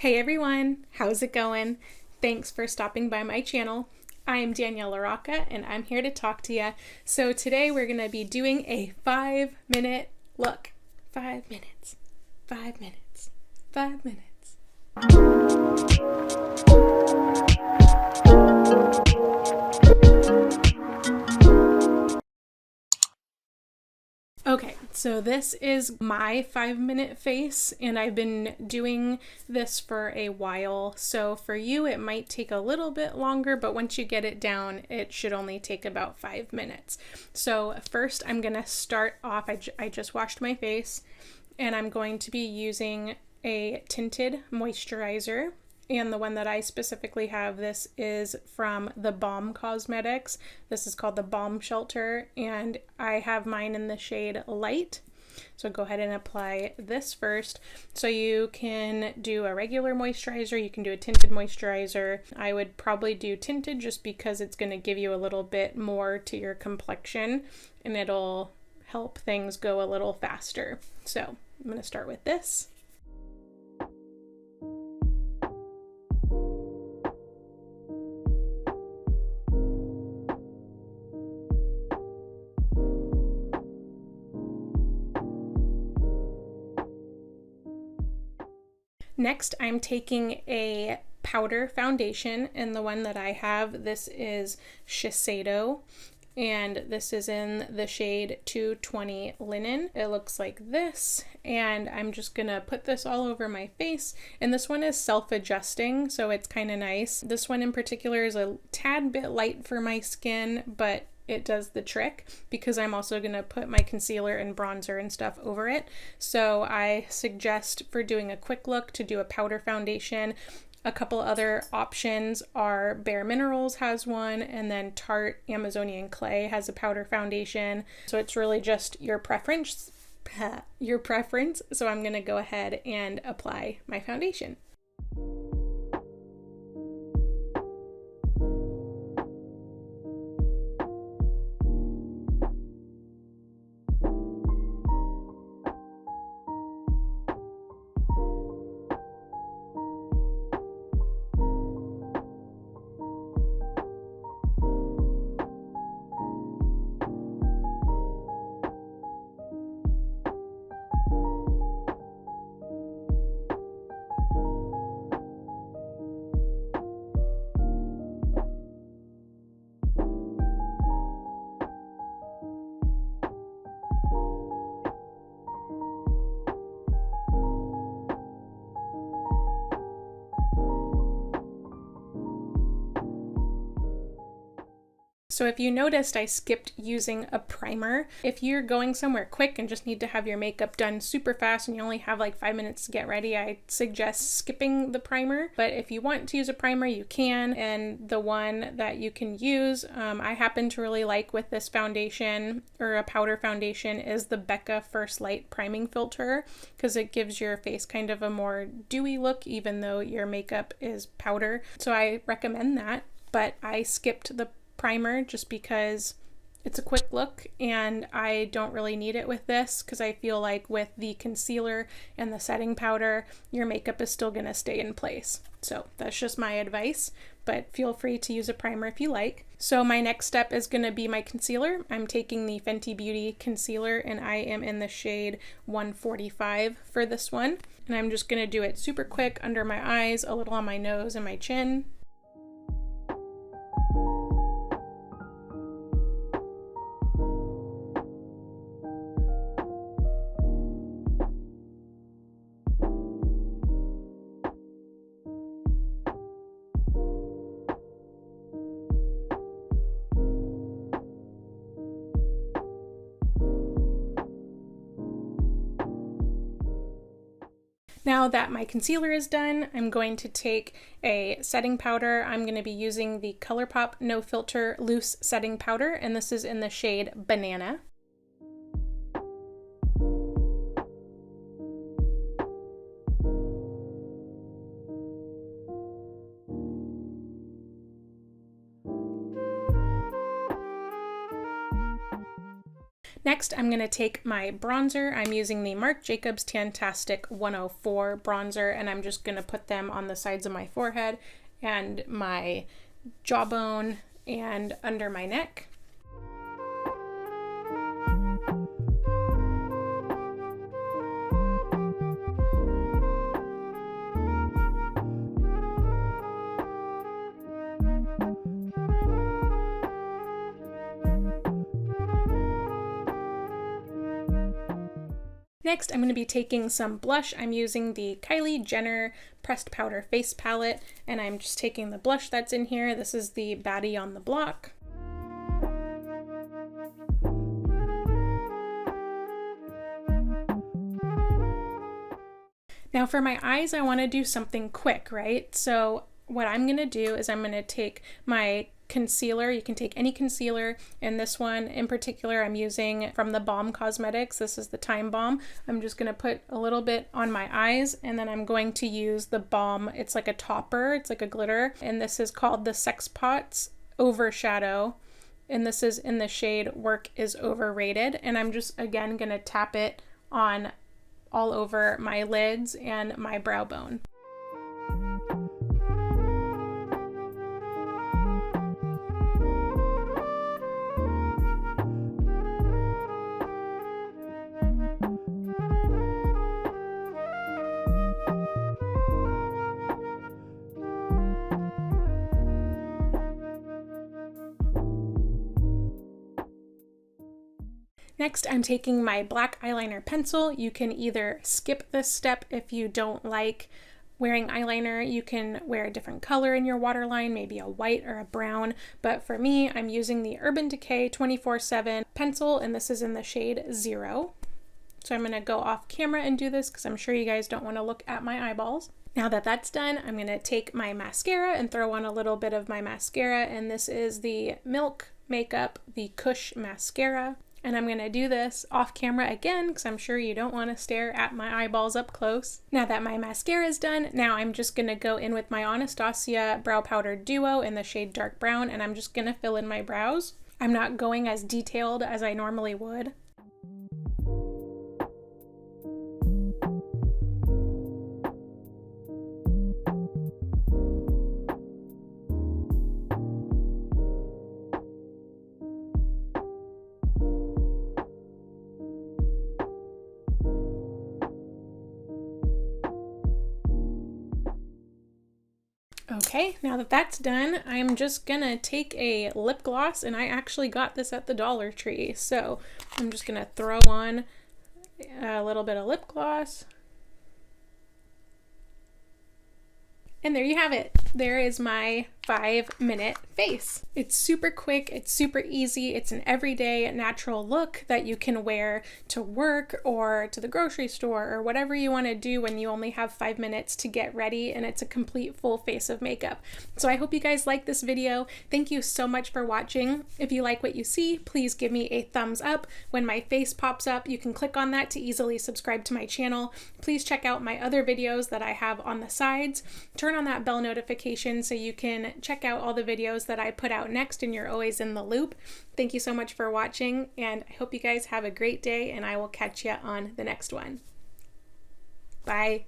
Hey everyone, how's it going? Thanks for stopping by my channel. I'm Danielle LaRocca and I'm here to talk to you. So today we're going to be doing a 5-minute look. 5 minutes, 5 minutes, 5 minutes. Okay, so this is my 5-minute face and I've been doing this for a while. So for you, it might take a little bit longer, but once you get it down, it should only take about 5 minutes. So first I'm gonna start off, I just washed my face and I'm going to be using a tinted moisturizer. And the one that I specifically have, this is from the Balm Cosmetics. This is called the Balm Shelter, and I have mine in the shade Light. So go ahead and apply this first. So you can do a regular moisturizer, you can do a tinted moisturizer. I would probably do tinted just because it's going to give you a little bit more to your complexion and it'll help things go a little faster. So I'm going to start with this. Next, I'm taking a powder foundation, and the one that I have, this is Shiseido, and this is in the shade 220 Linen. It looks like this, and I'm just gonna put this all over my face, and this one is self-adjusting, so it's kind of nice. This one in particular is a tad bit light for my skin, but it does the trick because I'm also going to put my concealer and bronzer and stuff over it. So I suggest for doing a quick look to do a powder foundation. A couple other options are Bare Minerals has one, and then Tarte Amazonian Clay has a powder foundation. So it's really just your preference. So I'm going to go ahead and apply my foundation. So if you noticed, I skipped using a primer. If you're going somewhere quick and just need to have your makeup done super fast and you only have like 5 minutes to get ready, I suggest skipping the primer. But if you want to use a primer, you can. And the one that you can use, I happen to really like with this foundation or a powder foundation, is the Becca First Light Priming Filter, because it gives your face kind of a more dewy look even though your makeup is powder. So I recommend that, but I skipped the primer just because it's a quick look and I don't really need it with this, because I feel like with the concealer and the setting powder, your makeup is still going to stay in place. So that's just my advice, but feel free to use a primer if you like. So my next step is going to be my concealer. I'm taking the Fenty Beauty concealer and I am in the shade 145 for this one. And I'm just going to do it super quick under my eyes, a little on my nose and my chin. Now that my concealer is done, I'm going to take a setting powder. I'm going to be using the Colourpop No Filter Loose Setting Powder, and this is in the shade Banana. Next, I'm going to take my bronzer. I'm using the Marc Jacobs Tantastic 104 bronzer, and I'm just going to put them on the sides of my forehead and my jawbone and under my neck. Next, I'm going to be taking some blush. I'm using the Kylie Jenner Pressed Powder Face Palette, and I'm just taking the blush that's in here. This is the Baddie on the Block. Now for my eyes, I want to do something quick, right? So what I'm going to do is I'm going to take my concealer. You can take any concealer, and this one in particular I'm using from the Balm Cosmetics. This is the Time Balm. I'm just going to put a little bit on my eyes, and then I'm going to use the Balm. It's like a topper, it's like a glitter, and this is called the Sex Pots Overshadow, and this is in the shade Work is Overrated. And I'm just again going to tap it on all over my lids and my brow bone. Next, I'm taking my black eyeliner pencil. You can either skip this step if you don't like wearing eyeliner. You can wear a different color in your waterline, maybe a white or a brown. But for me, I'm using the Urban Decay 24/7 pencil, and this is in the shade 0. So I'm going to go off camera and do this because I'm sure you guys don't want to look at my eyeballs. Now that that's done, I'm going to take my mascara and throw on a little bit of my mascara, and this is the Milk Makeup, the Kush Mascara. And I'm going to do this off camera again because I'm sure you don't want to stare at my eyeballs up close. Now that my mascara is done, now I'm just going to go in with my Anastasia Brow Powder Duo in the shade Dark Brown, and I'm just going to fill in my brows. I'm not going as detailed as I normally would. Okay, now that that's done, I'm just gonna take a lip gloss, and I actually got this at the Dollar Tree. So I'm just gonna throw on a little bit of lip gloss. And there you have it. There is my 5-minute face. It's super quick, it's super easy, it's an everyday natural look that you can wear to work or to the grocery store or whatever you want to do when you only have 5 minutes to get ready, and it's a complete full face of makeup. So I hope you guys like this video. Thank you so much for watching. If you like what you see, please give me a thumbs up. When my face pops up, you can click on that to easily subscribe to my channel. Please check out my other videos that I have on the sides. Turn on that bell notification so you can check out all the videos that I put out next and you're always in the loop. Thank you so much for watching, and I hope you guys have a great day, and I will catch you on the next one. Bye.